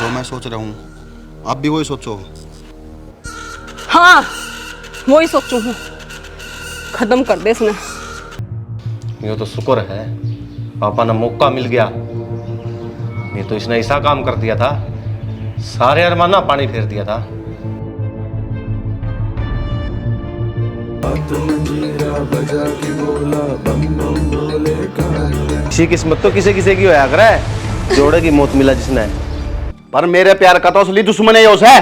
जो मैं सोच रहा हूँ आप भी वही सोचो। हाँ वही सोचू हूँ, खत्म कर दे इसने। ये तो शुक्र है पापा ने मौका मिल गया, ये तो इसने ऐसा काम कर दिया था, सारे अरमाना पानी फेर दिया था। किसी किस्मत तो किसे किसे की होया करे, जोड़े की मौत मिला जिसने। पर मेरे प्यार का तो असली दुश्मन है उसे।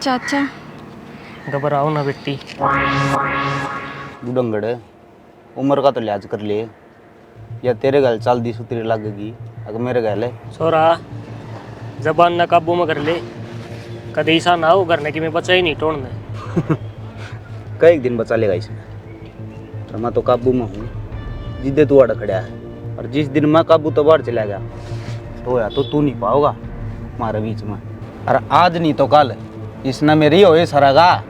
चाचा घबराओ ना बेटी। बुढ़ंगड़ उम्र का तो लिहाज कर ले, या तेरे गल चल दी सुतरी लगेगी अगर मेरे गल है। छोरा जबान न काबू में कर ले, कदे ऐसा ना हो करने की मैं बचा ही नहीं तोड़ने। कई दिन बचा लेगा इसमें, पर मैं तो काबू में हूँ जिद्दे तू अड़ खड़ा है। और जिस दिन मैं काबू तो बाहर चला गया तो या तो तू नहीं पाओगा हमारे बीच में। और आज नहीं तो कल इसने मेरी होए सरागा,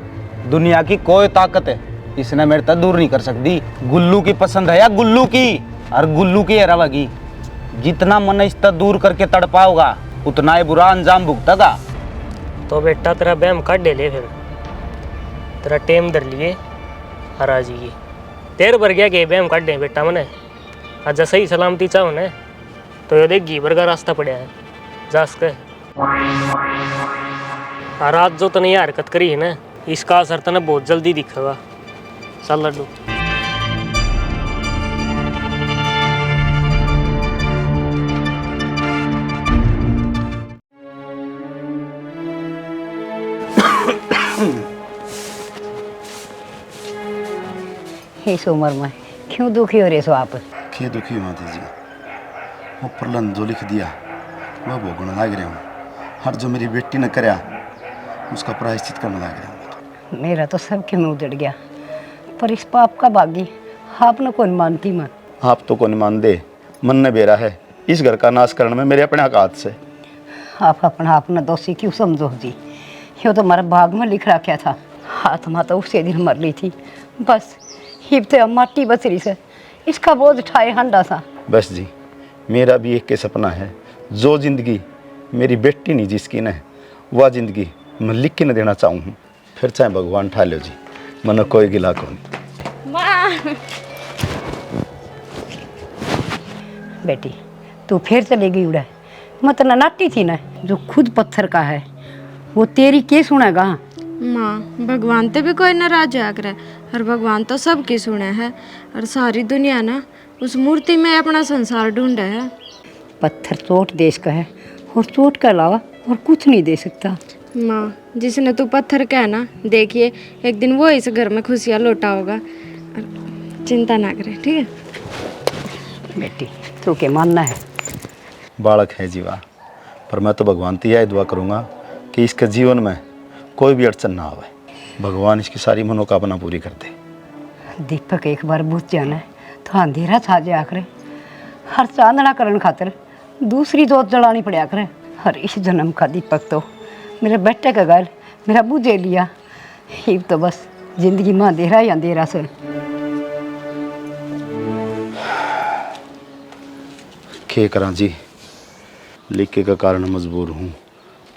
दुनिया की कोई ताकत है इसने मेरे तक दूर नहीं कर सकती। गुल्लू की पसंद है या गुल्लू की, और गुल्लू की है रवागी। जितना मन इस तक दूर करके तड़ पाओगा उतना ही बुरा अंजाम भुगतेगा। तो बेटा तेरा बैम काट दे ले, फिर तेरा टेम धर लिए और आ जाइए। तेर भर गया कि बैम काट दे बेटा मने, आज सही सलामती चाहो ने तो ये देख घीबर का रास्ता पड़ा है जास के। और आज जो तने हरकत करी है ना, इसका असर तने बहुत जल्दी दिखेगा। चल लड्डू। इस उम्र में क्यों दुखी हो रहे सो आप? क्यों दुखी हुआ जी, वो प्रलंद जो लिख दिया वह भोगने लग रहा हूँ। हर जो मेरी बेटी ने कराया उसका प्रायश्चित करने लग रहा हूँ। मेरा तो सबके मुंह उजड़ गया, पर इस पाप का बागी आपने कौन मानती मन। आप तो कौन मान दे, मन ने बेरा है इस घर का नाश करने में मेरे अपने हाथ से। आप अपना दोषी क्यों समझो जी, ये तो हमारा भाग में लिख रखा था। आत्मा तो उसे दिन मर ली थी, बस हिब तो माटी बच रही से, इसका बोझ उठाए हंडा सा। बस जी मेरा भी एक के सपना है, जो जिंदगी मेरी बेटी नहीं जिसकी न वह जिंदगी मैं लिख के न देना चाहूँ। फिर चाहे भगवान ठा लो जी, मन कोई गिला कौन। बेटी तू फिर चली गई उड़ा, मतलब नाटी थी ना, जो खुद पत्थर का है वो तेरी के सुनेगा। माँ भगवान ते भी कोई नाराज आ करे, और भगवान तो सबकी सुने है, और सारी दुनिया ना उस मूर्ति में अपना संसार ढूंढे है। पत्थर चोट देश का है और चोट के अलावा और कुछ नहीं दे सकता। माँ जिसने तू पत्थर का है ना, देखिए एक दिन वो इस घर में खुशियाँ लौटा होगा, चिंता ना करे ठीक है। बेटी तू के मानना है? बालक है जीवा, पर मैं तो भगवान से यह दुआ करूँगा कि इसके जीवन में कोई भी अड़चन ना आवे, भगवान इसकी सारी मनोकामना पूरी कर दे। दीपक एक बार बुझ जाना है तो अंधेरा छा जाया करे, हर चांदना करने खातिर दूसरी जोत जलानी पड़ा करे। हर इस जन्म का दीपक तो मेरे बेटे का घर मेरा बुझे लिया, ये तो बस जिंदगी में अंधेरा ही अंधेरा से। क्या करा जी, लिखे का कारण मजबूर हूँ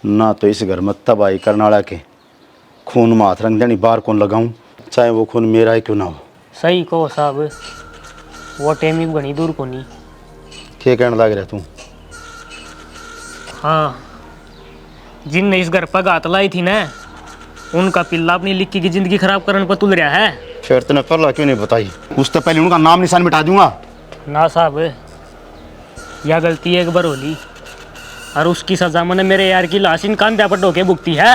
ना, तो इस घर में तबाही करने वाला के खून में हाथ रंग देनी बाहर कौन लगाऊं, चाहे वो खून मेरा ही क्यों ना हो। सही कहो साहब, वो टेमिंग बनी दूर को नहीं। क्या कहने लग रहा तू? हाँ जिनने इस घर पर घात लाई थी ना, उनका पिल्ला अपनी लिक्की की जिंदगी खराब करने पर तुल रहा है। फिर तूने पहला क्यों नहीं बताई, उससे पहले उनका नाम निशान मिटा दूंगा। ना साहब, यह गलती एक बार होली, और उसकी सजा मैंने मेरे यार की लाश इन कंधे पर ढोके भुगती है।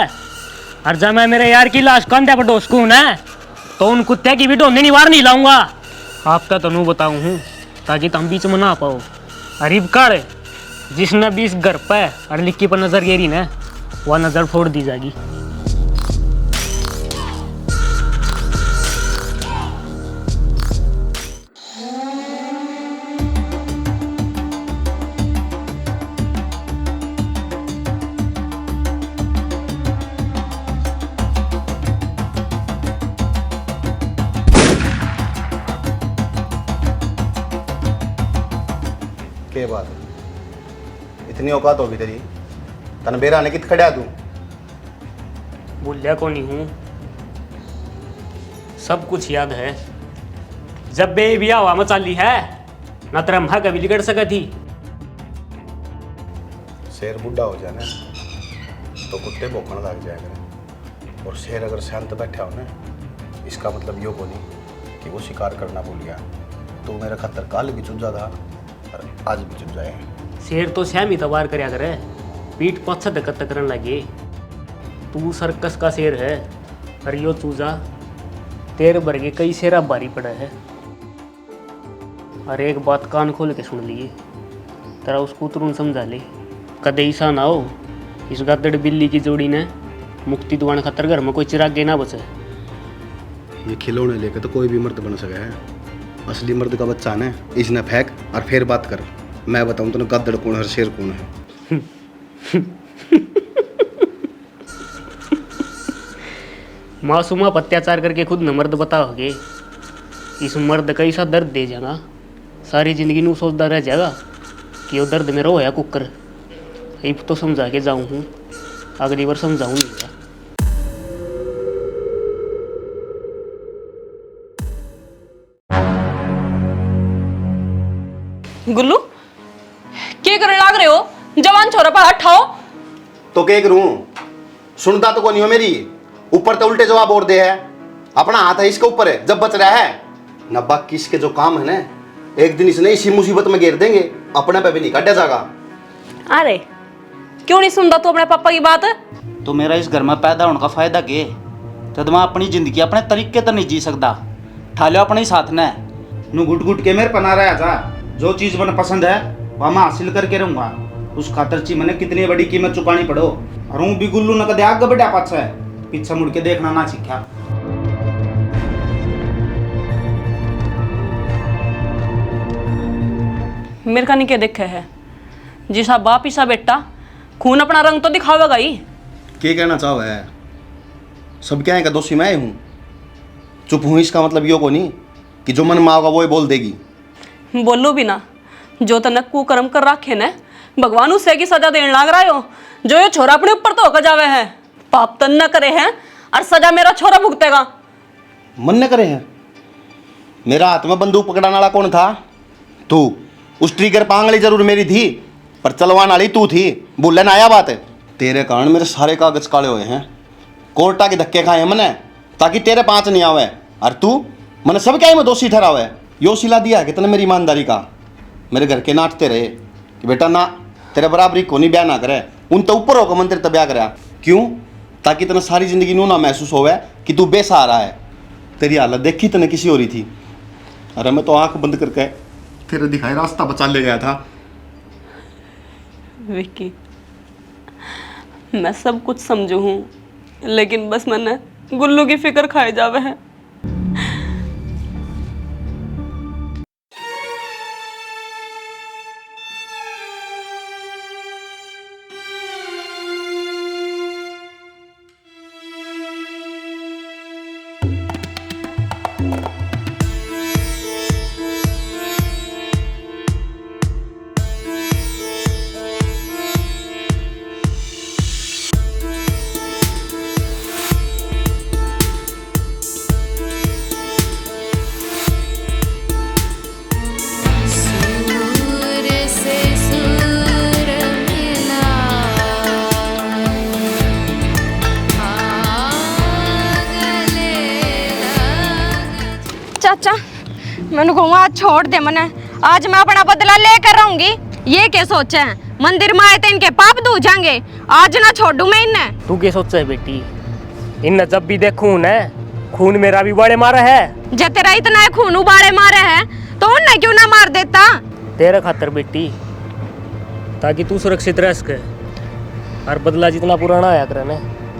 और जब मैं मेरे यार की लाश कंधे पर ढोसकूँ ना, तो उन कुत्ते की भी ढोंदी निवार नहीं लाऊंगा। आपका तनु बताऊँ हूँ ताकि तुम बीच में ना पाओ। अरीब कर जिसने भी इस घर पर और लिक्की पर नजर गिरी ना, वह नज़र फोड़ दी जाएगी। के बात इतनी औकात होगी तेरी तन बेरा ने कित खड़ा तू भूलिया को नहीं हूँ, सब कुछ याद है। जब बे बिया हवा मचाली है ना तेरा माँ कभी लिगड़ सका थी। शेर बुढ़ा हो जाए ना तो कुत्ते भौंकने लग जाएगा, और शेर अगर शांत बैठा हो ना इसका मतलब यो को नहीं कि वो शिकार करना भूल गया। तो मेरा खतर काल भी चुजा था और आज भी चुज जाए। शेर तो श्याम ही तबार करया करे, पीठ पाछा धक्कत करने लगे। तू सर्कस का शेर है और यो चूजा तेरे वर्गे कई शेरा भारी पड़ा है। और एक बात कान खोल के सुन लिए, तेरा उसको तुरंत समझा ले, कदे ऐसा ना हो इस गद्दड़ बिल्ली की जोड़ी ने मुक्ति दुआन खतर घर में कोई चिराग ना बचे। ये खिलौने लेके तो कोई भी मर्द बन सका है, असली मर्द का बच्चा ने इसने फेंक और फिर बात कर। मैं बताऊं तो गद्दड़ कौन है शेर कौन है। मासूमा पर अत्याचार करके खुद न मर्द बताओगे, इस मर्द का ऐसा दर्द दे जाना सारी जिंदगी नू सोचता रह जाएगा कि वो दर्द में रोया कुकर। अब तो समझा के जाऊँ हूँ, अगली बार समझाऊँ नहीं। गुल्लू क्या करने लाग रहे हो? जवान छोरा पर हाथ उठाओ। तो क्या करूं, सुनता तो नहीं हो मेरी, ऊपर तो उल्टे जवाब और दे है। अपना हाथ है इसके ऊपर है जब बच रहा है न। बाकी इसके जो काम है ना एक दिन इसने इसी मुसीबत में घेर देंगे, अपने पे भी नहीं काटा जाएगा। अरे क्यों नहीं सुनता तू अपने पापा की बात? तो मेरा इस घर में पैदा होने का फायदा के? जब मैं अपनी जिंदगी अपने तरीके तो नहीं जी सकता, ठा लो अपने ही साथ ने नू घुट घुट के मेरे पना रहा था। जो चीज़ मैंने पसंद है वह मैं हासिल करके रहूँगा। उस खातर ची मैंने कितनी बड़ी कीमत चुकानी पड़ो। और हूँ भी गुल्लू न कदे आगे बढ़ा पाछा है, पीछे मुड़ के देखना ना सीखा। मेरे का नहीं क्या देखे है, जिसा बाप ही सा बेटा खून अपना रंग तो दिखावेगा ही। क्या कहना चाहो है, सब क्या है का दोषी मैं हूँ। चुप हूँ इसका मतलब यो को नहीं कि जो मन में आओगा वो ही बोल देगी। बोलो भी ना, जो तनक कुकर्म कर रखे ने भगवान उसे की सजा देने लाग रहा हो। जो ये छोरा अपने ऊपर तो होकर जावे है, पाप तन न करे हैं और सजा मेरा छोरा भुगतेगा। मन न करे हैं, मेरा हाथ में बंदूक पकड़ाने वाला कौन था? तू। उस ट्रिगर पांगली जरूर मेरी थी पर चलवाने वाली तू थी। भूलन आया बात है, तेरे कारण मेरे सारे कागज काले हुए हैं। कोर्टा के धक्के खाए हैं मैंने ताकि तेरे पाँच नहीं आवे, और तू मैंने सब क्या मैं दोषी ठहरा हुआ है। यो सिला दिया है कि तने मेरी ईमानदारी का। मेरे घर के नाटते रहे कि बेटा ना तेरे बराबरी को नहीं ब्याह ना करे, उन तो ऊपर होकर मंदिर तब ब्याह करा। क्यों? ताकि तने सारी जिंदगी नू ना महसूस होवे कि तू बेसहारा है। तेरी हालत देखी तने किसी हो रही थी। अरे मैं तो आंख बंद करके तेरे दिखाए रास्ता बचा ले गया था। विक्की मैं सब कुछ समझू हूँ, लेकिन बस मैंने गुल्लू की फिक्र खाए जावे है। चाचा मैंने कहूँ आज छोड़ दे मने, आज मैं अपना बदला लेकर रहूंगी। ये क्या सोचा है, मंदिर में आए तो इनके पाप धो जाएंगे, आज ना छोड़ू मैं इन्हें। तू क्या सोचा है बेटी? इन जब भी देखूं ना खून मेरा भी बड़े मारा है। जब तेरा इतना खून उबाले मारे है तो उन्हें क्यों ना मार देता? तेरे खातर बेटी, ताकि तू सुरक्षित रह सके। और बदला जितना पुराना आया करे ना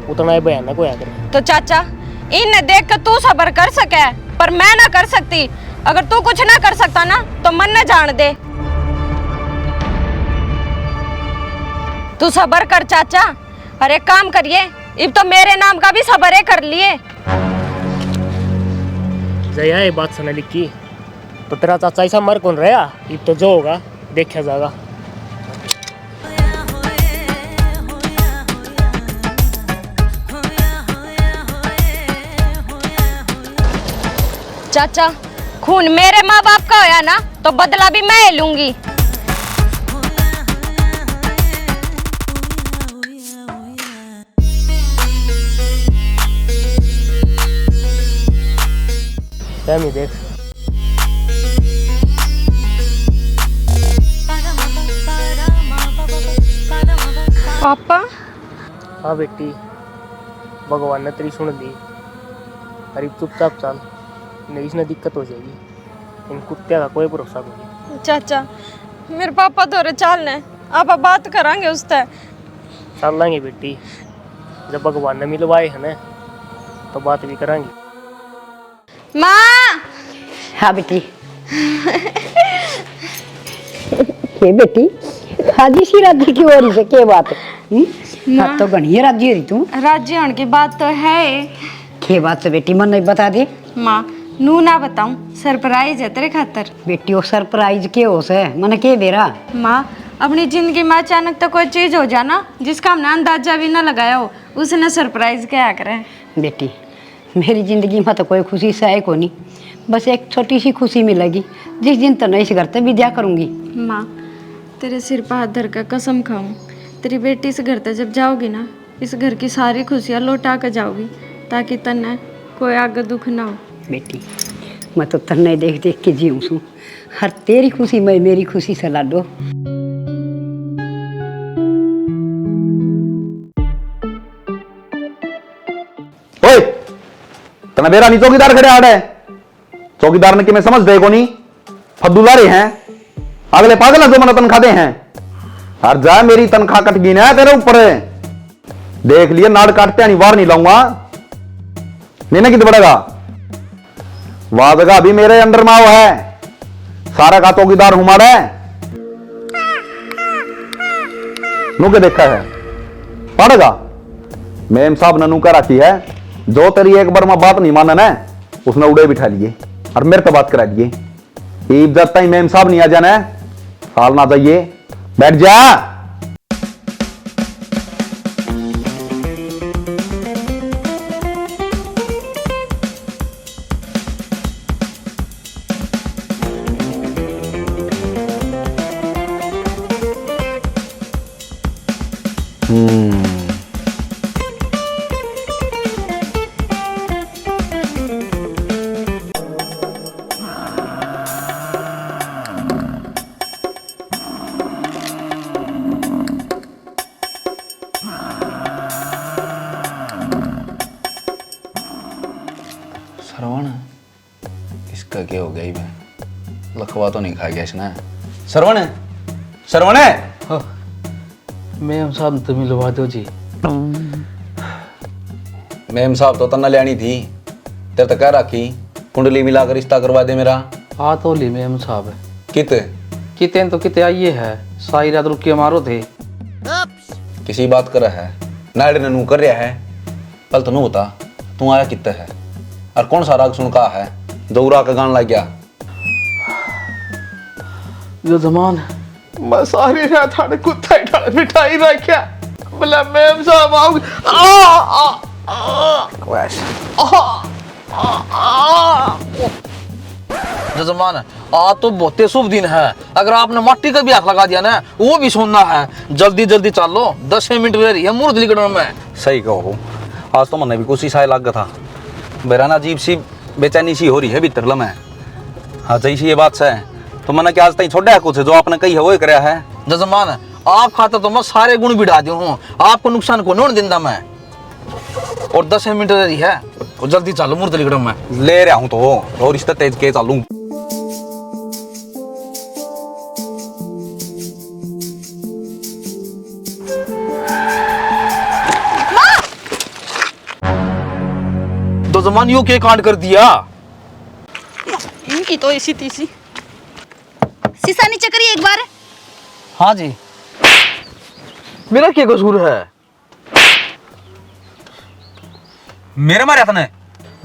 उतना ही भयानक होया करे। तो चाचा इन्हें देख कर तू सबर कर सके पर मैं ना कर सकती। अगर तू कुछ ना कर सकता ना तो मन न जान दे। तू सबर कर चाचा। और एक काम करिए अब तो मेरे नाम का भी सबर कर लिए। जया ये बात सुने लिखी तो तेरा चाचा ऐसा मर कौन रहा, ये तो जो होगा देखा जाएगा। चाचा खून मेरे माँ बाप का होया ना तो बदला भी मैं लूंगी। टाइम ही देख। पापा हाँ बेटी, भगवान ने तेरी सुन ली। अरे चुपचाप चल, नहीं इसने दिक्कत हो जाएगी। इन कुत्ते का कोई भरोसा नहीं। चाचा मेरे पापा तो रे चालने आप बात करांगे उससे। चल लेंगे बेटी, जब भगवान ने मिलवाए है ना तो बात भी करांगे। माँ हाँ बेटी। के बेटी हाजी सी राज्य की ओर से के बात है? हाँ तो गणी राज्य रही तू। राज्य होने की बात तो है। के बात से बेटी मन नहीं बता दे। माँ नू ना बताऊं, सरप्राइज है तेरे खातर। बेटी वो सरप्राइज के हो से मन के बेरा। माँ अपनी जिंदगी में अचानक तो कोई चीज हो जाना जिसका हमने अंदाजा भी ना लगाया हो, उसने सरप्राइज क्या करे। बेटी मेरी जिंदगी में तो कोई खुशी से है को नहीं, बस एक छोटी सी खुशी मिलेगी जिस दिन तो नहीं घर से विद्या करूंगी। माँ तेरे सिर पर हाथ धर कर कसम खाऊं, तेरी बेटी इस घर तक जब जाओगी ना इस घर की सारी खुशियाँ लौटा कर जाओगी ताकि तन्ने कोई आगे दुख ना हो। बेटी मैं तो तन्ने देख देख के जीऊँ सू, हर तेरी खुशी में मेरी खुशी से लाडो। ओए तना बेरा नहीं चौकीदार खड़े आड़े, चौकीदार ने कि मैं समझ दे को नहीं फद्दुलारे हैं अगले पागल जो मना तनखा दे हैं। हर जा मेरी तनख्वाह कट गई ना तेरे ऊपर देख लिए नाड़ काटते नहीं बाहर नहीं लाऊंगा। नहीं ना कितने पड़ेगा वादगा अभी मेरे अंडर में है, सारा का चौकीदार हूं मारे नू के देखा है पड़ेगा। मेम साहब ने नू कह रखी है जो तेरी एक बार में बात नहीं माना ना उसने उड़े बिठा लिए और मेरे को बात करा दिए। जब तक मेम साहब नहीं आ जाना साल ना जाइए बैठ जा। श्रवण इसका क्या हो गया ही मैं लखवा तो नहीं खा गया इसने। श्रवण श्रवण मैम साहब तो मिलवा दो जी। मैम साहब तो तना लेनी थी तेरे तो कह रखी कुंडली मिलाकर रिश्ता करवा दे मेरा। आ तो ली मैम साहब कित कितने तो कितने आइए है सारी रात रुक के मारो थे। किसी बात कर रहा है नायड ने नू कर रहा है पल तू बता तू आया कित है और कौन सा राग सुन का है दौरा का गान लग गया। जो जमान मैं सारी रात थाने कुत्ता ही ठाड़े बिठाई रखा बोला मैम साहब आओगे जजमान आज तो बहुत शुभ दिन है, अगर आपने मट्टी का भी हाथ लगा दिया ना वो भी सुनना है। जल्दी जल्दी चल लो 10 मिनट रह रही है मुहूर्त निकलने में। सही कहो आज तो मैंने भी कुछ सा लग गया था बेराना अजीब सी बेचैनी सी हो रही है भीतर में। हाँ जैसी ये बात है तो मैंने क्या आज तक छोड़ा है कुछ जो आपने कही है वो कराया है। जजमान आप खाता तो मैं सारे गुण बिड़ा दी हूँ, आपको नुकसान को नहीं देता मैं। और 10 मिनट रही है और जल्दी चलो मुहूर्त निकलने में। ले रहा हूँ तो और रिश्ता तेज के चालू। जजमान यो के कांड कर दिया? इनकी तो ऐसी तीसी। शीशा नीचे करिए एक बार। हाँ जी। मेरा क्या कसूर है? मेरे मारे तने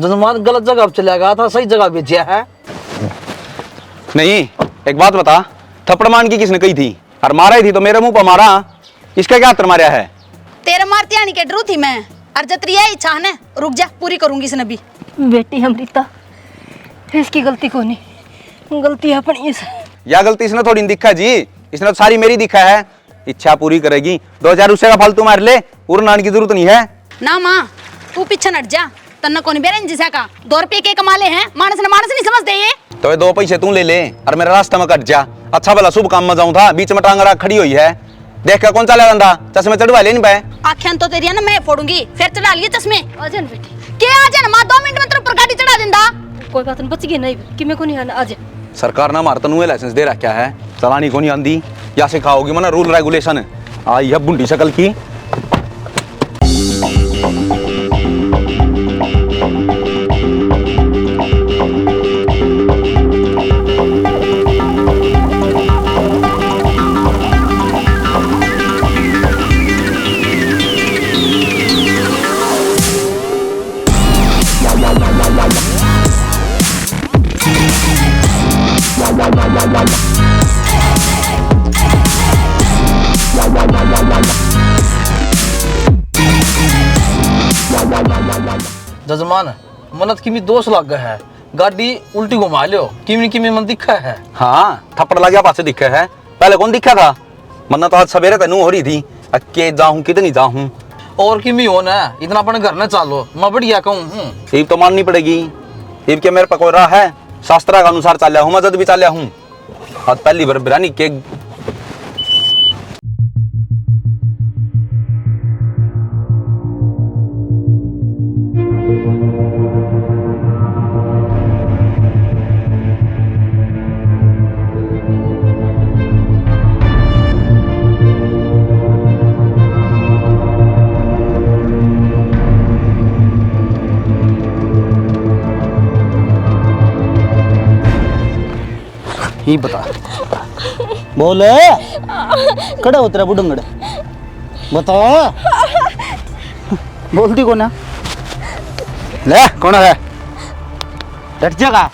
जजमान गलत जगह पे चला गया था, सही जगह भेजा है। नहीं, एक बात बता, थप्पड़ मान की किसने कही थी? और मारा ही थी तो मेरे मुंह पर मारा, इसका क्या हत्तर मारा है? तेरे मारती आनी के डरू थी मैं। और जतरी है इच्छा है, रुक जा, पूरी करूंगी इसने भी। बेटी अमृता, इसकी गलती को नहीं, गलती अपनी इस। या गलती इसने थोड़ी नहीं दिखा जी, इसने तो सारी मेरी दिखा है। इच्छा पूरी करेगी, 2000 उससे का फालतू मार ले, उड़नान की जरूरत नहीं है। ना माँ, तू पीछे हट जा। तन्ना कोनी बेरन जिसा का 2 रुपये के कमा ले हैं, मानस नहीं समझते ये। तो ये 2 पैसे तू ले ले और मेरे रास्ते में कट जा। अच्छा भला शुभ काम में जाऊं था, बीच में टांगरा खड़ी हुई है, देख कर कौन चला बंदा? चश्मे चढ़वा ले नहीं पाए। आँखें तो तेरी है ना, मैं फोड़ूंगी, फिर चढ़ा लिए चश्मे। आजन बेटी के आजन माँ 2 मिनट में तेरे ऊपर गाड़ी चढ़ा देंदा। कोई बात नहीं, बच गई नहीं कि मैं को नहीं आना। आज सरकार ने हमारे तनुए लाइसेंस दे रखा है, चलानी को नहीं आंदी या सिखाओगी मना रूल रेगुलेशन। आई है बुंडी शकल की। जजमान मनत की दोष लग गया है, गाड़ी उल्टी घुमा लियो, किमी मन दिखा है। हाँ, थप्पड़ लग गया पासे दिखा है, पहले कौन दिखा था? मन्ना तो आज सवेरे तेनू हो रही थी, अक्के जाऊं कितनी जाऊं। और किमी हो ना, इतना अपने घर न चालो, मैं बढ़िया कहूँ। इब तो माननी पड़ेगी, इब के मेरे पकोरा है, शास्त्रा के अनुसार चाल्या हूँ, मैं जद भी चाल्या हूँ। आज पहली बार बिरानी के ही बता, बोल कड़ा उतरा बुडंगड़, बता, बोलती को ना ले कौन है? डट जागा।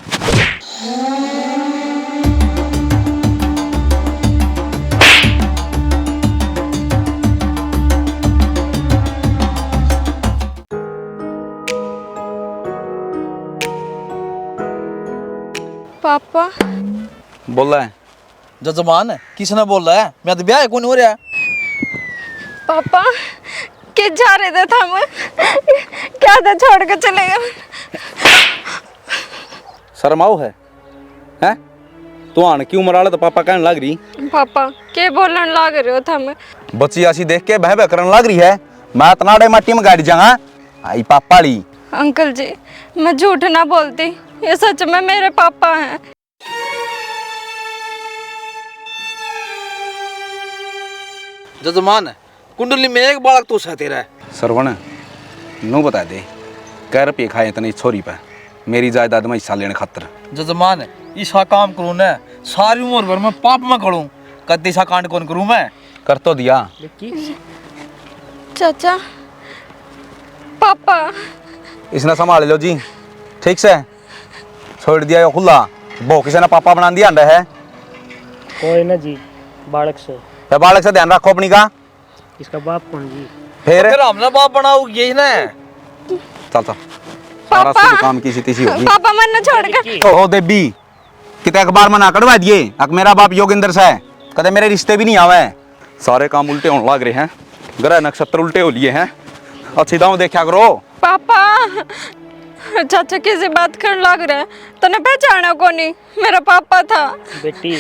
पापा बोल रहा है जजमान किसने बोल रहा है? मैं तो ब्याह कौन हो रहा है? पापा के जा रहे थे हम, क्या था छोड़ के चले गए। शर्माओ है हैं? तू आन की उम्र वाला तो पापा कहने लग रही। पापा के बोलन लाग रहे हो थम? बच्ची ऐसी देख के बह बह करने लग रही है। मैं तनाड़े माटी में गाड़ी जाऊंगा आई पापा ली। अंकल जी, मैं झूठ ना बोलती, ये सच में मेरे पापा हैं। जजमान कुंडली में एक बालक तो सहते रहा। सरवण नू बता दे, कै रुपये खाए इतनी छोरी पे मेरी जायदाद में हिस्सा लेने खातर। जजमान ईसा काम करूँ न, सारी उम्र भर मैं पाप में करूँ, कद ऐसा कांड कौन करूँ मैं? कर तो दिया। चाचा, पापा इसने संभाल लो जी, ठीक से छोड़ दिया खुला। वो किसी ने पापा बना दिया अंडा है। कोई ना जी, बालक से तो बालक से ध्यान रखो अपनी का। इसका बाप कौन जी? फिर हमने बाप बनाओ यही ना। चल चल, सारा शुभ काम किसी तीसी होगी। पापा मन न छोड़ के। ओ देवी, कितने अखबार में ना कटवा दिए अक मेरा बाप योगेंद्र से है, कदे मेरे रिश्ते भी नहीं आवे। सारे काम उल्टे होने लग रहे हैं, ग्रह नक्षत्र उल्टे हो लिए हैं। अच्छी दाव देखा करो। पापा चाचा किसी बात कर लग रहा है, तने पहचाना को नहीं, मेरा पापा था। बेटी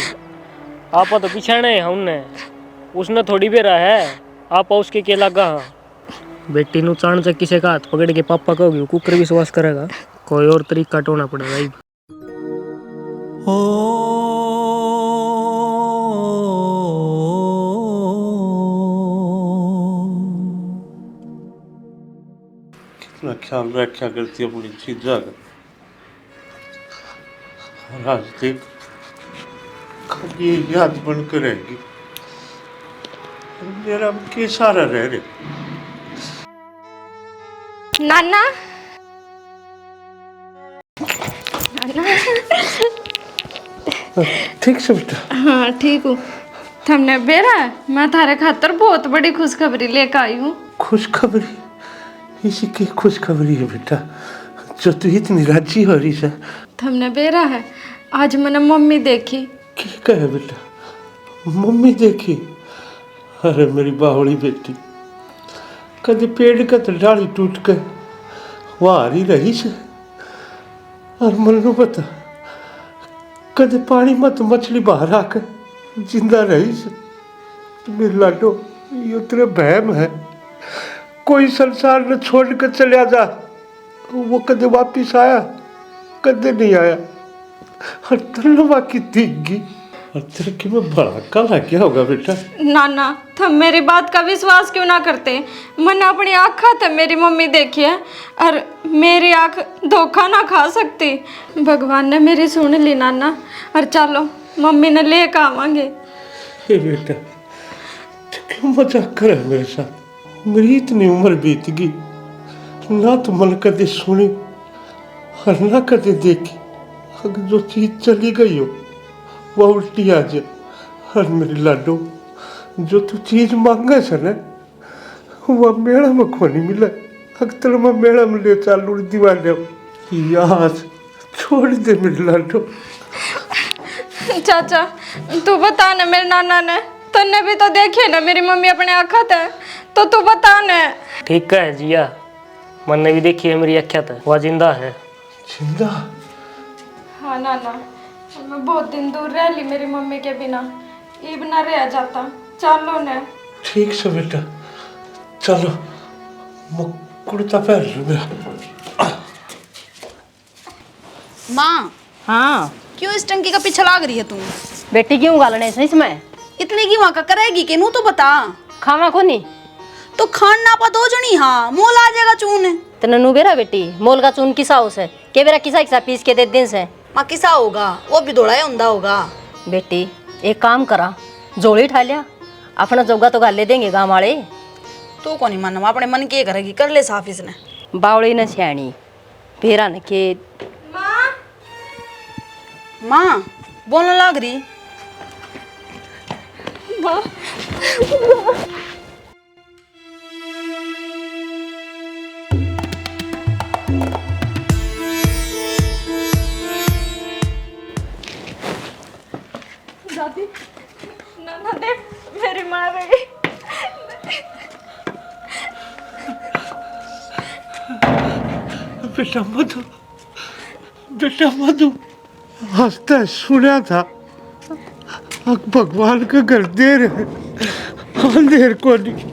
आपा तो पिछाने हमने, उसने थोड़ी बेरा है, आपा उसके के लगा। बेटी नु चाण से किसी का हाथ पकड़ के पापा कहोगी, कुकर विश्वास करेगा? कोई और तरीका टोना पड़ेगा। अपना ख्याल रखा करती अपनी चीज़ा का। और आज देख कभी ये याद बनकर रहेगी मेरा के सारा रह रहे। नाना ठीक से बेटा। हाँ ठीक हूँ। तुमने बेरा मैं थारे खातर बहुत बड़ी खुशखबरी लेकर आई हूँ। खुशखबरी? इसी की खुशखबरी है बेटा जो तू इतनी राजी हो रही है? तुमने बेरा है आज मैंने मम्मी देखी। क्या कहे बेटा? मम्मी देखी? अरे मेरी बावड़ी बेटी, कभी पेड़ का तो डाली टूट कर वहाँ ही रही से। और मनु पता कदे पानी मत मछली बाहर आकर जिंदा रही से। मेरे लाडो ये तेरे बहम है। कोई संसार न छोड़ कर चलिया जा, वो कदे वापिस आया? कदे नहीं आया। और तलवा की दिखगी और तेरे की में बड़ा काला क्या होगा बेटा? नाना तुम मेरी बात का विश्वास क्यों ना करते? मैंने अपनी आँखा तो मेरी मम्मी देखी है और मेरी आँख धोखा ना खा सकती। भगवान ने मेरी सुन ली नाना। और चलो मम्मी ने लेकर आवांगे। हे बेटा तू क्यों मजाक कर रहा है मेरे साथ? मेरी इतनी उम्र बीत गई ना तो मन कदे सुनी और ना कदे देखी। अगर जो चीज चली गई हो वह उल्टी आ जाए। और मेरी लाडो जो तू चीज मांगा है ना वह मेड़ा में खोनी मिला। अक्तल में मेड़ा में ले चालू दीवार याद छोड़ दे मेरी लाडो। चाचा तू बता ना मेरे नाना ने तन्ने भी तो देखी ना मेरी मम्मी अपने आँखा थे तो तू बता ना। ठीक है जिया, मैंने भी देखी है मेरी अख्या तक, वह जिंदा है। जिंदा? हाँ नाना मैं बहुत दिन दूर रह ली मेरी मम्मी के बिना। ईब ना रह जाता। चलो ना। ठीक से बेटा चलो मैं कुर्ता पहन लूँ मेरा। माँ हाँ क्यों इस टंकी का पीछे लाग रही है तू? बेटी क्यों गालने से इसमें? इतने की वहाँ का करेगी के नू तो बता। खावा को नहीं तो खान ना पा दो जनी। हाँ मोल आ जाएगा चून। तो ननू बेरा बेटी मोल का चून किसा उसे के बेरा किसा पीस के दे दिन से माँ किसा होगा वो भी दौड़ा है उंदा होगा। बेटी एक काम करा जोड़ी ठा लिया अपना जोगा तो गाले देंगे गाँव वाले। तू कौन ही मानना अपने मन के करेगी कर ले साफ इसने। बावड़ी न सियाणी भेरा न खेत। माँ बोलने लाग रही। दादी नाना देख मेरी माँ रही। बेटा मधु, बेटा मधु हंसता सुना था। अब भगवान का घर देर है अंधेर को नहीं।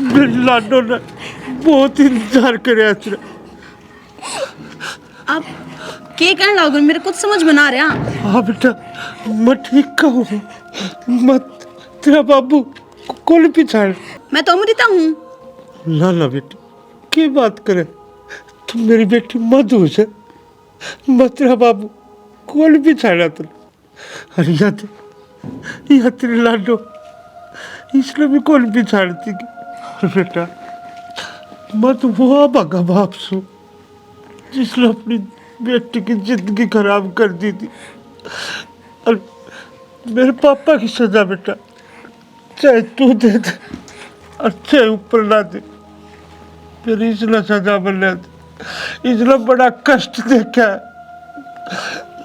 मेरे लाडो ने बहुत इंतजार करे। अब के कहने लागो मेरे कुछ समझ में ना रहा। हाँ बेटा मैं ठीक कहूँ मत तेरा बाबू कौन पिछाड़? मैं तो अमृता हूँ। ना ना बेटी क्या बात करे? तुम मेरी बेटी मधु से मत तेरा बाबू कौन पिछाड़ा तुम? अरे या तेरे लाडो इसलिए भी कौन पिछाड़ती की? और बेटा मत वो भगा बाप सु जिसने अपनी बेटी की जिंदगी खराब कर दी थी। और मेरे पापा की सजा बेटा चाहे तू दे दे और चाहे ऊपर ना दे फिर इसलिए सजा बना दे। इसलिए बड़ा कष्ट देखा है।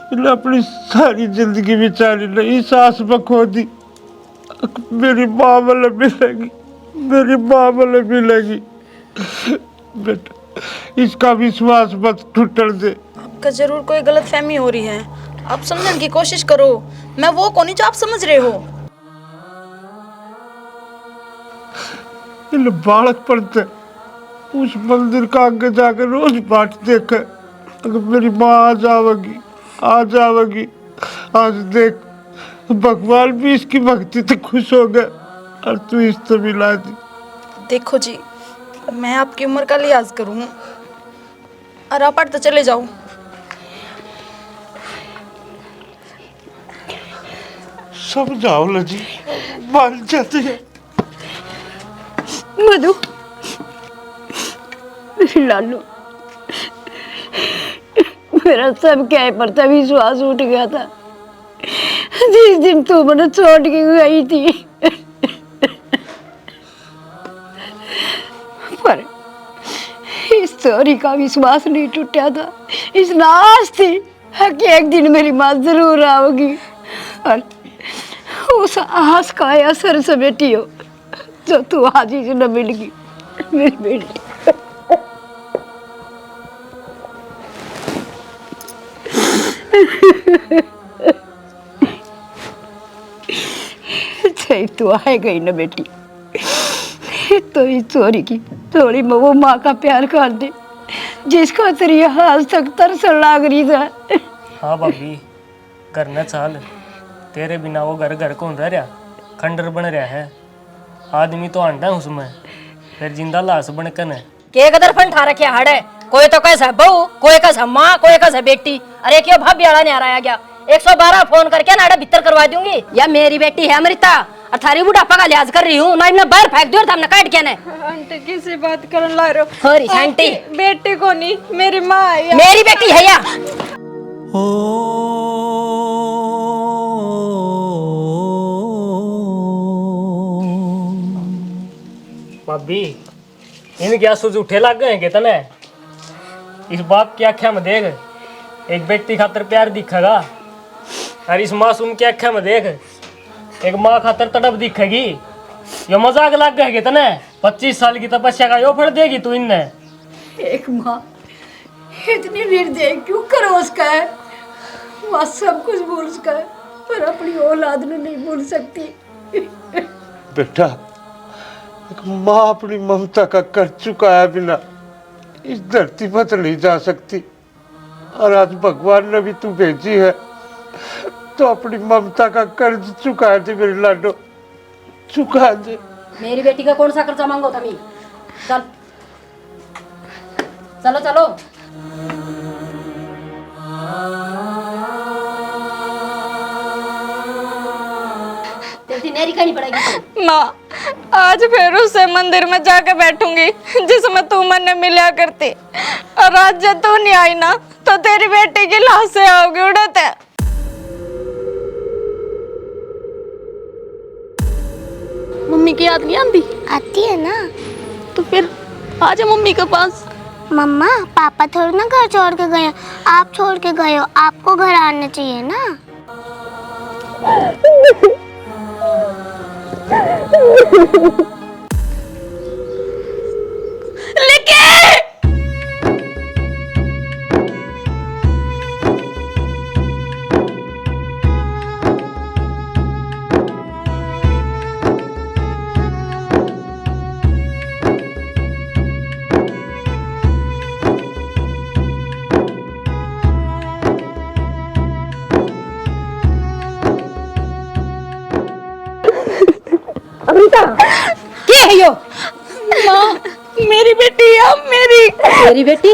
इसलिए अपनी सारी जिंदगी बेचारी ने इस आस में खो दी मेरी माँ वाले मिलेगी, मेरी माँ वाले मिलेगी। बेटा इसका विश्वास मत टूटने दे। आपका जरूर कोई गलत फहमी हो रही है। आप समझने की कोशिश करो। मैं वो कौन जो आप समझ रहे हो। इन बालक पढ़ते उस मंदिर का आगे जाकर रोज पाठ देखे। अगर मेरी माँ आ जाएगी आ जाएगी। आज देख भगवान भी इसकी भक्ति से खुश हो गए और तू इससे मिला दी। देखो जी मैं आपकी उम्र का लिहाज करूँ और आप तो चले जाओ। समझाओ ना जी, मान जाते हैं। मधु, लालू, मेरा सब क्या पर था विश्वास उठ गया था जिस दिन तू मैंने छोड़ के गई थी। पर इस चोरी का विश्वास नहीं टूटा था। इस आस थी कि एक दिन मेरी माँ जरूर आओगी और उस आस का असर से बेटी हो जो तू आज ही न मिल गई मेरी बेटी। सही तू आए गई ना बेटी, तो इस चोरी की थोड़ी वो माँ का प्यार कर दे जिसको तेरी आज तक तरस लाग रही था। हाँ भाभी, घर न चाल, तेरे बिना वो घर घर कौन रह रहा, खंडर बन रहा है। आदमी तो अंडा है उसमें, फिर जिंदा लाश बनकर है। के कदर फन ठा रखे हाड़े, कोई तो कैसा बहू, कोई कैसा माँ, कोई कैसा बेटी। अरे क्यों भाभी आड़ा नहीं आ रहा गया, 112 फोन करके नाड़ा भीतर करवा दूंगी। या मेरी बेटी है अमृता और थारी बुढ़ापा का लिहाज कर रही हूँ ना, इन्हें बाहर फेंक दियो हमने काट के ने। आंटी किसी बात करने ला रहे हो? होरी आंटी बेटे को नहीं, मेरी माँ है। मेरी बेटी है या भाभी, इन क्या सूझ उठे लग गए हैं तने? इस बाप की आंखें में देख, एक बेटी खातर प्यार दिखेगा और इस मासूम की आंखें में देख, एक माँ खातर तड़प दिखेगी। ये मजाक लग गए तने? 25 साल की तपस्या का यो फल देगी तू इनने? एक माँ इतनी निर्दयी क्यों करो उसका है? माँ सब कुछ भूल सका है पर अपनी औलाद ने नहीं भूल सकती। बेटा, एक माँ अपनी ममता का कर चुका है बिना इस धरती पर तो नहीं जा सकती। और आज भगवान ने भी तू भेजी है तो अपनी ममता का कर्ज चुका दे मेरे लाडो, चुका दे। मेरी बेटी का कौन सा कर्जा मांगो तमी? चल चलो चलो। तेरी नेरी कहनी पड़ेगी। माँ, आज फिर उससे मंदिर में जाके बैठूंगी जिसमें तू मन मिला करती, और आज जब तू नहीं आई ना तो तेरी बेटी की लाश से आओगी उड़ते। मम्मी की याद नहीं आती? आती है ना। तो फिर आ जा मम्मी के पास। मम्मा, पापा थोड़ी ना घर छोड़ के गए, आप छोड़ के गए हो, आपको घर आना चाहिए ना। अमृता, क्या है यो? माँ, मेरी बेटी है, मेरी बेटी?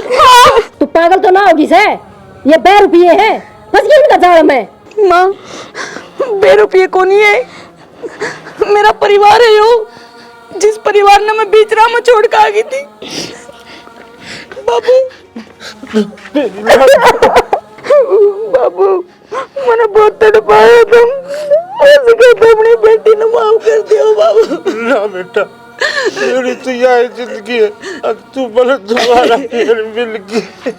तू पागल तो ना होगी से? ये 2 रुपये है, बस ये इनका जाल में। माँ, 2 रुपये को नहीं है, मेरा परिवार है यो, जिस परिवार ने मैं बीच राह में छोड़ के आ गई थी। बाबू, बाबू, मैंने बहुत तड़पाया तुम, ऐसे कहते अपनी बेटी ने माफ कर दियो बाबू। ना बेटा, मेरी तो यही जिंदगी है, अब तू बोले दोबारा फिर मिल गई।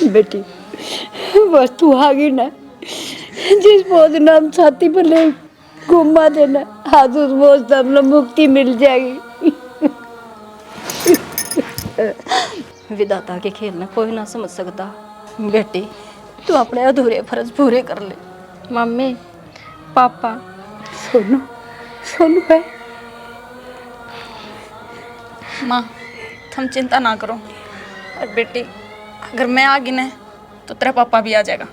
बेटी, बस तू आ गई ना, जिस बोझ नाम छाती पर ले घुमा देना, आज उस बोझ से हम लोग मुक्ति मिल जाएगी। विधाता के खेल में कोई ना समझ सकता। बेटी, तू अपने अधूरे फर्ज पूरे कर ले। मम्मी, पापा, सोनू, सोनू है। माँ, तुम चिंता ना करो, और बेटी अगर मैं आ गई ना तो तेरा पापा भी आ जाएगा।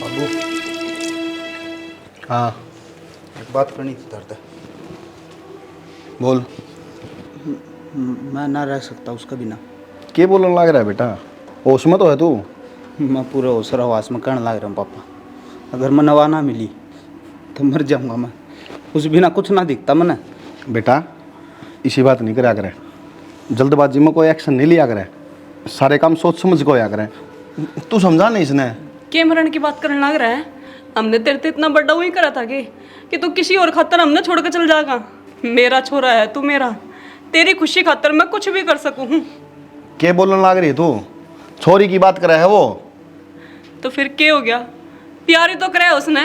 बाबू हाँ एक बात करनी थी दर्द। बोल। मैं ना रह सकता उसका बिना। के बोलने लग रहा है बेटा? होश में तो है तू? मैं पूरे होशर हवास में कहने लग रहा हूँ पापा, अगर मैं नवा ना मिली तो मर जाऊंगा मैं। उस बिना कुछ ना दिखता मैंने। बेटा इसी बात नहीं करा करे, जल्दबाजी में कोई एक्शन नहीं लिया करे, सारे काम सोच समझ को होया करे। तू समझा नहीं इसने? के मरण की बात करने लग रहा है? हमने तेरे से इतना बड़ा वही करा था कि तू किसी और खातर हमने छोड़ कर चल जाएगा। मेरा छोरा है तू मेरा, तेरी खुशी खातर मैं कुछ भी कर सकूं हूँ। के बोलने लग रही तू? छोरी की बात करे है वो? तो फिर क्या हो गया? प्यार ही तो करे उसने।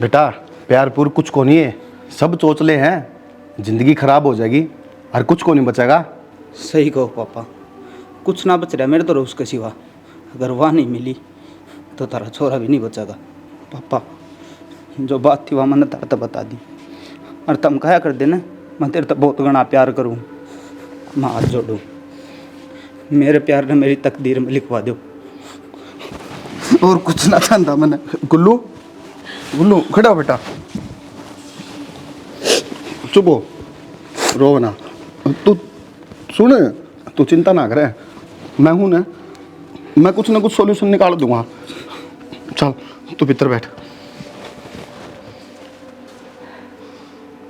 बेटा प्यार पूर कुछ को नहीं है, सब चोचले हैं, जिंदगी खराब हो जाएगी और कुछ को नहीं बचेगा। सही कहो पापा, कुछ ना बच रहा मेरे तो उसके सिवा। अगर वह नहीं मिली तो तारा छोरा भी नहीं बचेगा। पापा जो बात थी वह मैंने तारा तो बता दी, और तुम कहा कर देना मैं तेरे तो बहुत गणा प्यार करूँ। मैं हाथ जोड़ूँ, मेरे प्यार ने मेरी तकदीर में लिखवा दो, और कुछ ना चाहता मैंने। गुल्लू गुल्लू खड़ा हो बेटा, चुप हो, रो ना। तू सुन, तू चिंता ना करे, मैं हूं ना, मैं कुछ ना कुछ सॉल्यूशन निकाल दूंगा। चल तू भीतर बैठ।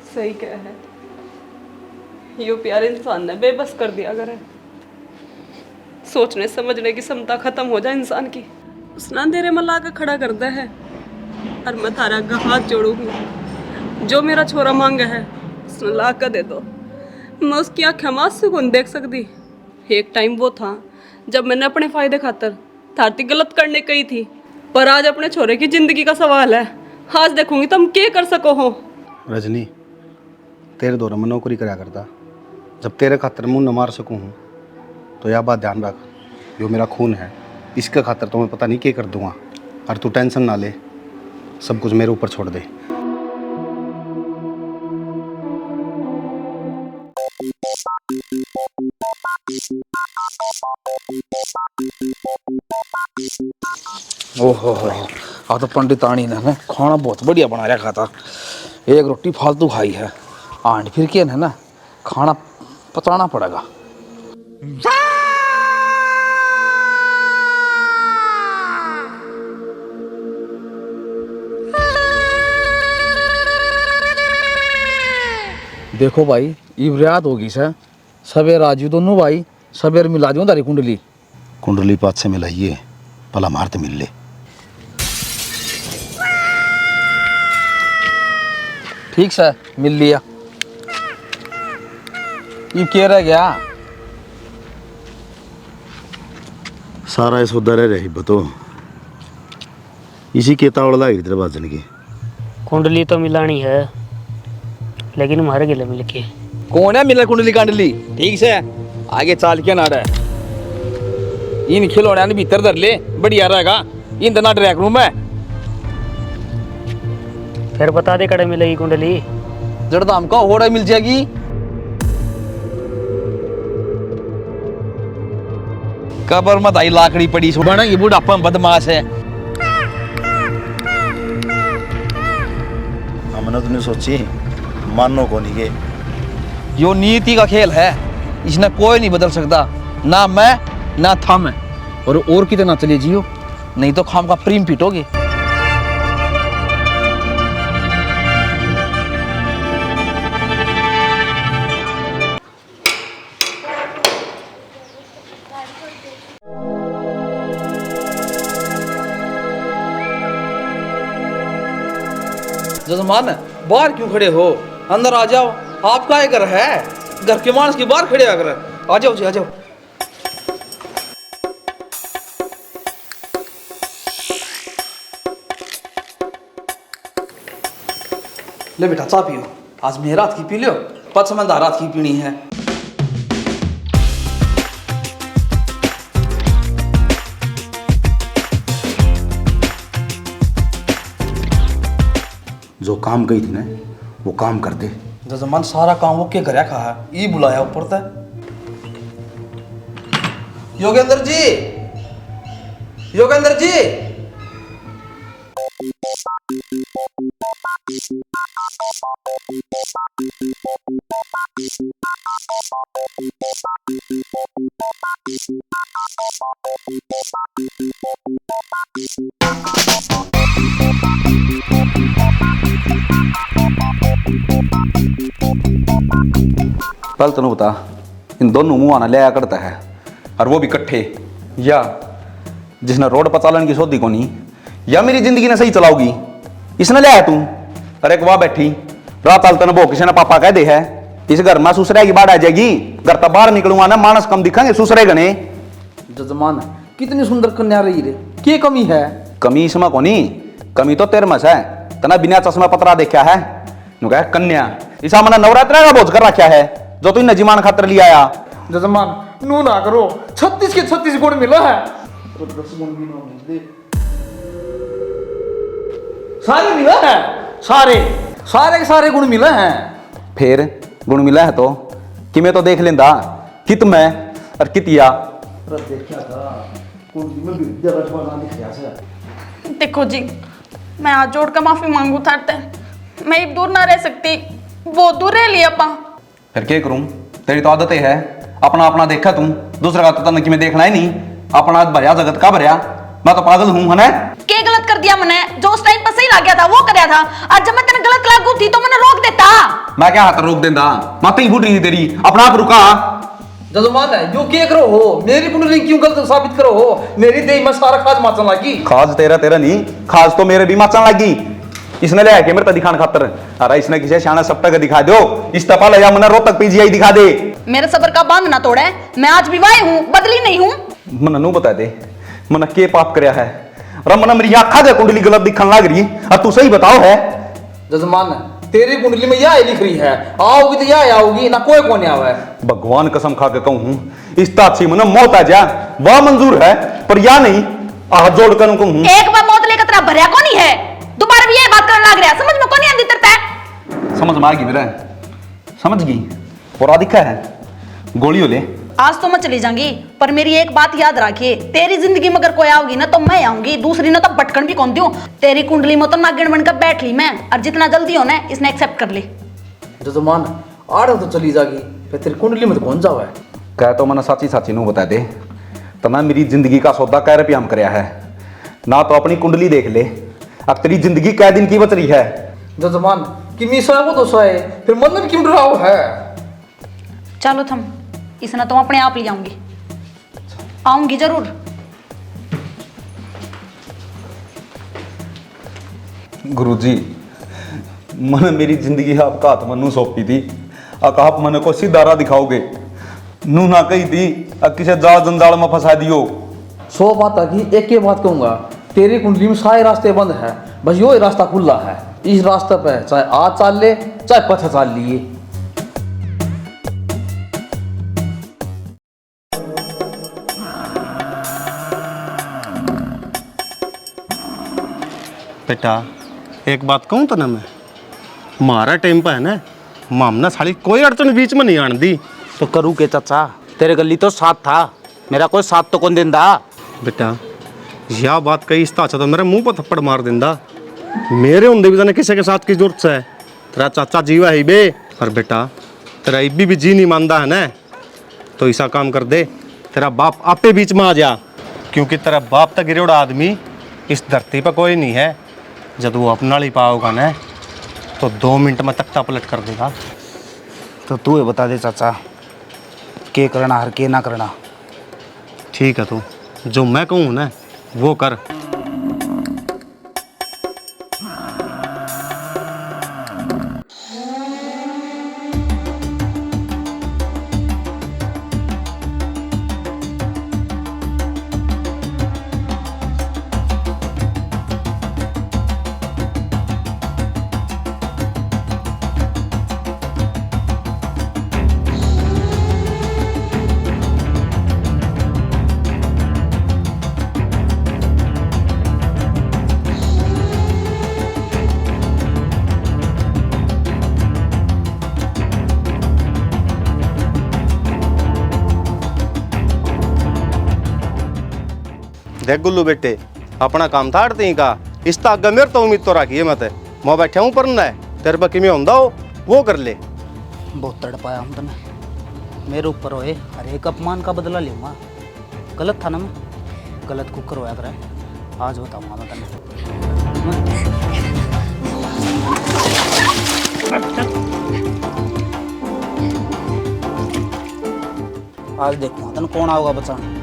सही कह है, यो प्यार इंसान ने बेबस कर दिया करे। सोचने समझने की क्षमता खत्म हो जाए इंसान की। उसने अंधेरे में लाकर खड़ा कर दे है, और मैं थारा आगे हाथ जोड़ूंगी। जो मेरा छोरा मांगा है उसने ला कर दे दो। मैं उसकी आंखें में आंसू को नहीं देख सकती। एक टाइम वो था जब मैंने अपने फायदे खातर थारती गलत करने कही थी, पर आज अपने छोरे की जिंदगी का सवाल है। आज देखूंगी तुम क्या कर सको हो। रजनी तेरे दौर में नौकरी करा करता, जब तेरे खातर मुंह न मार सकूँ हूँ तो यह बात ध्यान रख, जो मेरा खून है इसके खातर तो मैं पता नहीं क्या कर दूंगा। और तू टेंशन ना ले, सब कुछ मेरे ऊपर छोड़ दे। ओहो हो, आ तो पंडितानी ने खाना बहुत बढ़िया बना रखा था। एक रोटी फालतू खाई है, आंट फिर के ना खाना पचाना पड़ेगा। देखो भाई इब्रियात होगी सर, सबे राजू दोनों भाई सबेर मिला दियो तारी कुंडली। कुंडली पात से मिलाइए, भला मारते मिल ले। ठीक सर, मिल लिया। ये क्या रह गया? सारा इस उधर रही बतो, इसी के तावड़ लागी तेरे बाजन की। कुंडली तो मिलानी है, लेकिन मारे गले मिल के। कौन है मिला कुंडली कांडली? ठीक से आगे चाल के ना रहे, इन खिलौने ने भीतर धर ले, बढ़िया रहेगा। इन तना ट्रैक रूम है। फिर बता दे कड़े मिलेगी कुंडली? जड़ हमको होड़ा मिल जाएगी। कबर मत आई लाकड़ी पड़ी सो बना, ये बुढ़ापा में बदमाश है। हमने तो नहीं सोची, मानो को नहीं के। यो नीति का खेल है, इसने कोई नहीं बदल सकता, ना मैं ना थम। और कितना चले जियो, नहीं तो खाम का प्रीम पीटोगे। जजमान बाहर क्यों खड़े हो? अंदर आ जाओ, आपका ये घर है, घर के मानस के बाहर खड़े आकर। आ जाओ जी, आ जाओ। ले बेटा चाह पियो, आज मेरी रात की पी लो, 5 समझदार रात की पीनी है। जो काम गई थी ना वो काम कर दे। जजमान सारा काम वो के करया खा है, ई बुलाया ऊपर तक। योगेंद्र जी, योगेंद्र जी। पहले तनु बता, इन दोनों मुंह आना लिया करता है और वो भी इकट्ठे, या जिसने रोड पर चालन की सोधी को नहीं, या मेरी जिंदगी ने सही चलाओगी इसने लिया है तू। अरे एक वाह बैठी रात आल तन भो किसी ने पापा कह दे है इस घर में सुसरे की बाढ़ आ जाएगी, घर तक बाहर निकलूंगा ना मानस कम दिखांगे सुसरे गने। जजमान कितनी सुंदर कन्या रही रे, क्या कमी है? कमी इसमें कोनी, कमी तो तेरे में है। तना बिना चश्मा पतरा देखा है नु कह कन्या ईसा मना नवरात्रा का भोज कर रखा है जो तू नजीमान खातर लिया आया। जजमान नू ना करो, 36 के 36 गुण मिला है। सारे मिला है, सारे सारे के सारे गुण मिले हैं। फिर गुण मिला है तो कि मैं तो देख लेंदा कित मैं और कितिया। देखो जी, मैं हाथ जोड़ कर माफी मांगू थाते, मैं अब दूर ना रह सकती, बहुत दूर रह लिया पा। फिर क्या करूं, तेरी तो आदत है अपना अपना देखा तू, दूसरा का तो तने कि मैं देखना ही नहीं। अपना भरिया जगत का भरिया, मैं तो पागल हूं है ना। क्या गलत कर दिया मैंने? जो उस टाइम पर सही लग गया था वो करया था, आज जब मैं तेरे गलत लागू थी तो मैंने रोक देता। मैं क्या हाथ रोक देंदा, माता ही फूट रही थी तेरी, अपना आप रुका। जजमान है जो क्या करो हो, मेरी कुंडली क्यों गलत साबित करो हो? मेरी देह में सारा खाज माचन लगी। खाज तेरा तेरा नहीं, खाज तो मेरे भी माचन लगी। इसने ले आके मेरे तो दिखाने खातर, अरे इसने किसी शाना सप्ताह का दिखा दो, इस तपा ले जा मना रोहतक पीजीआई दिखा दे। मेरे सबर का बांध ना तोड़े, मैं आज विवाह हूँ, बदली नहीं हूँ। मना नू बता दे मना के पाप करया है, रमना मेरी आँखा जे कुंडली गलत दिखन लग रही, अब तू सही बताओ है। जजमान तेरी कुंडली में यह लिख रही है, आओगी तो यह आओगी ना, कोई कौन आवे। भगवान कसम खा के कहूं इस ताक्षी मन मौत आ जा वह मंजूर है, पर या नहीं हाथ जोड़ कर कहूं। एक बार मौत लेकर तेरा भरिया कौन ही है, दोबारा भी ये बात करने लग रहा, समझ में कौन नहीं आती तेरे? समझ में आ गई मेरा, समझ गई। और दिखा है गोली हो ले। आज तो मैं चली जाऊंगी, पर मेरी एक बात याद रखिए, तेरी जिंदगी में अगर कोई आओगी ना तो मैं आऊंगी, दूसरी ना तो भटकन भी कौन दूं। तेरी कुंडली में तो नागिन बनकर बैठ ली मैं, और जितना जल्दी हो ना इसने एक्सेप्ट कर ली। जजमान आड़ तो चली जागी, फिर तेरी कुंडली में तो कौन जावे? कह तो मैंने साची साची नू बता दे, तो मैं मेरी जिंदगी का सौदा कै रुपया हम करया है ना, तो अपनी कुंडली देख ले, अब तेरी जिंदगी कै दिन की बच रही है। जजमान कि मीसा वो तो सोए, फिर मन भी क्यों डराओ है? चलो थम, इसने तो अपने आप ले आऊंगी, आऊंगी जरूर। गुरुजी मैंने मेरी जिंदगी आपका हाथ मनु सौंपी थी, आप मैंने को सीधा राह दिखाओगे, नू ना कही थी किसे जाल जंजाल में फंसा दियो। 100 बात की एक ही बात कहूंगा, तेरी कुंडली में सारे रास्ते बंद है, बस यो ही रास्ता खुला है, इस रास्ते पे चाहे आज चाल ले चाहे पथ चाल लिए। बेटा एक बात कहूँ तो ना, मैं मारा टाइम पर है ना, मामना साली कोई अड़चन बीच में नहीं आन दी। तो करूँ के चाचा, तेरे गली तो साथ था, मेरा कोई साथ तो कौन देंदा? बेटा यह बात कही इस तो मेरे मुंह पर थप्पड़ मार देंदा, मेरे होंदे भी जाने किसी के साथ की जरूरत है, तेरा चाचा जीवा है बे। पर बेटा तेरा इब्बी भी जी नहीं मानता है ना, तो ऐसा काम कर दे, तेरा बाप आपे बीच में आ जा, क्योंकि तेरा बाप तक गिरोड़ा आदमी इस धरती पर कोई नहीं है। जब वो अपना ही पाओगा ना तो 2 मिनट में तख्ता पलट कर देगा। तो तू ये बता दे चाचा, के करना हर के ना करना। ठीक है, तो जो मैं कहूँ ना वो कर। देख गुल्लू बेटे, अपना काम था आड़ती का, इस आगे मेरे तो उम्मीद तो रखी है मत। मैं बैठा हूँ पढ़ना है, तेरे पर किमें होंदा हो वो कर ले। बहुत तड़पाया हूँ तने, मेरे ऊपर होए हर एक अपमान का बदला लूँगा। गलत था ना मैं, गलत कुकर होया करे, आज बताऊँगा मैं तने। आज देखूँगा तने कौन आओगा बचाने।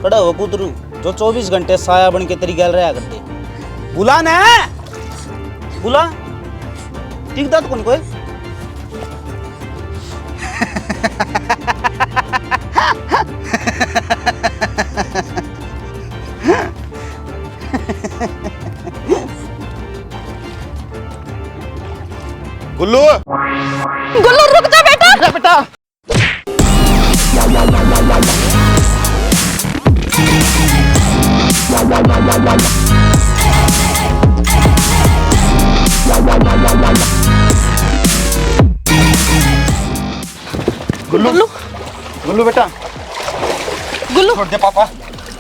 खड़ा हो कुतरू जो 24 घंटे साया बन के तेरी गैल रहा करते। बुला ना, बुला ठीक था तो कौन कोई। गुल्लू गुल्लू रुक जा बेटा। बेटा गुल्लू गुल्लू बेटा, गुल्लू छोड़ दे पापा,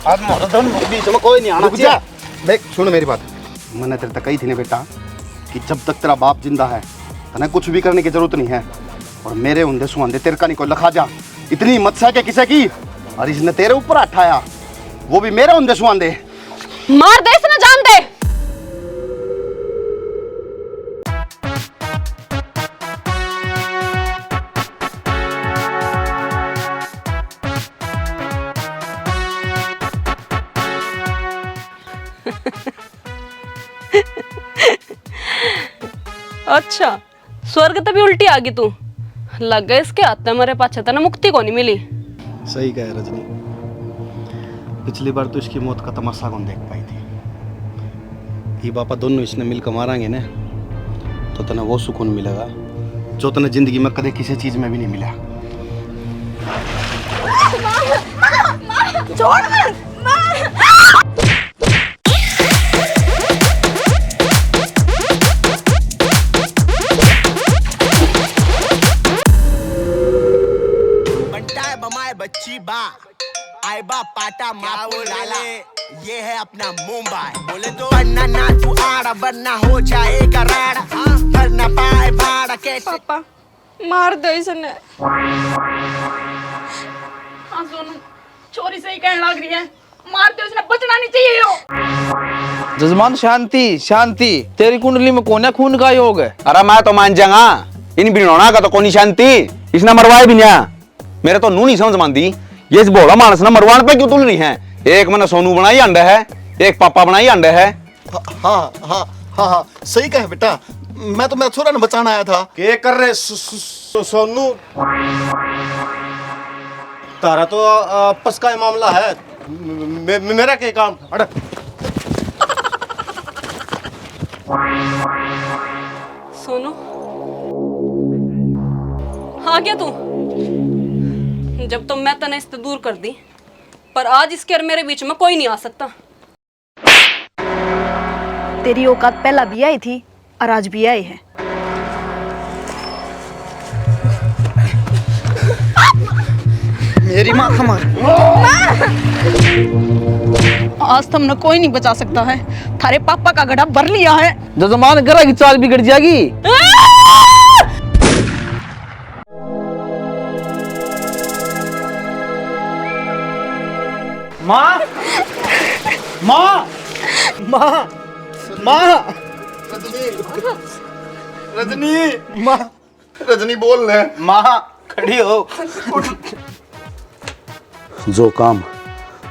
आज मोर दोन बीच में कोई नहीं आना चाहिए। देख सुन मेरी बात, मैंने तेरे तक कही थी ना बेटा कि जब तक तेरा बाप जिंदा है तने कुछ भी करने की जरूरत नहीं है। और मेरे उंदे सुहांदे तेरे का नहीं कोई लखा जा, इतनी हिम्मत से के किसे की, और इसने तेरे ऊपर उठाया, वो भी मेरे उंदे सुहांदे। मार दे इसने, जान दे। अच्छा स्वर्ग तभी उल्टी आ गई तू, लग गए इसके हाथ में मेरे पाछे तना मुक्ति को नहीं मिली। सही कहे रजनी, पिछली बार तो इसकी मौत का तमाशा कौन देख पाई थी। ये पापा दोनों इसने मिलकर मारेंगे ना तो तने वो सुकून मिलेगा जो तने जिंदगी में कदे किसी चीज में भी नहीं मिला। बच्ची बा आए बा पाटा मापो लाला, ये है अपना मुंबई। बोले तो बनना ना तू आड़ा, बनना हो जाएगा राड़ा, भरना पाए भाड़ा कैसे। पापा मार दो इसने। हाँ सोनू, छोरी सही कहने लग रही है, मार दो इसने, बचना नहीं चाहिए यो। जजमान शांति शांति, तेरी कुंडली में कौन है खून का योग है? अरे मैं तो मान जाऊंगा, इन बिनोना का तो कोनी शांति, इसने मरवाए भी नहीं। मेरे तो नू नहीं समझ मानती, ये भोला मानस ना मरवान पे क्यों तुल रही है। एक मैंने सोनू बनाई अंडा है, एक पापा बनाई अंडा है। हाँ हाँ हाँ हाँ सही कहे बेटा, मैं तो मेरा छोरा ने बचाना आया था। के कर रहे सोनू, तारा तो आपस का मामला है, मेरा क्या काम। अरे सोनू हाँ क्या तू, जब तो मैं तने इससे दूर कर दी, पर आज इसके और मेरे बीच में कोई नहीं आ सकता। तेरी औकात पहला भी आई थी और आज भी आई है। मेरी माँ का मार। आज तुमने कोई नहीं बचा सकता है, थारे पापा का गड्ढा भर लिया है। जजमान करा की चाल बिगड़ जाएगी। माँ माँ माँ माँ रजनी माँ, रजनी बोल रहे। माँ खड़ी हो। जो काम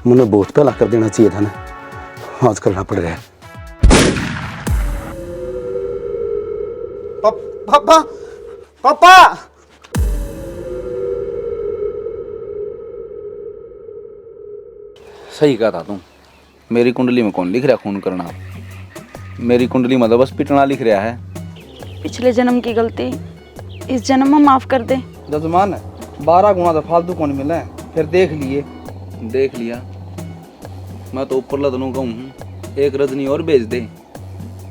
मुझे बहुत पहला कर देना चाहिए था ना, आज करना पड़ रहा है। पापा पापा सही कहा था तुम, मेरी कुंडली में कौन लिख रहा खून करना, मेरी कुंडली में तो बस पिटना लिख रहा है। पिछले जन्म की गलती इस जन्म में माफ कर दे। जजमान 12 गुना तो फालतू कौन मिला है, फिर देख लिए। देख लिया, मैं तो ऊपर लदनों का हूँ, एक रजनी और भेज दे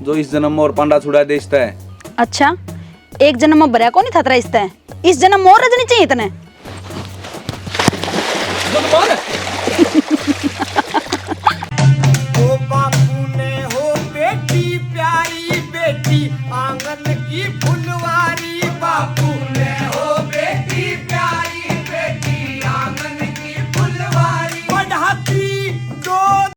जो इस जन्म में और पांडा छुड़ा देता है। अच्छा एक जन्म में बरा को नहीं था तेरा रिश्ता है, इस जन्म में और रजनी चाहिए तने।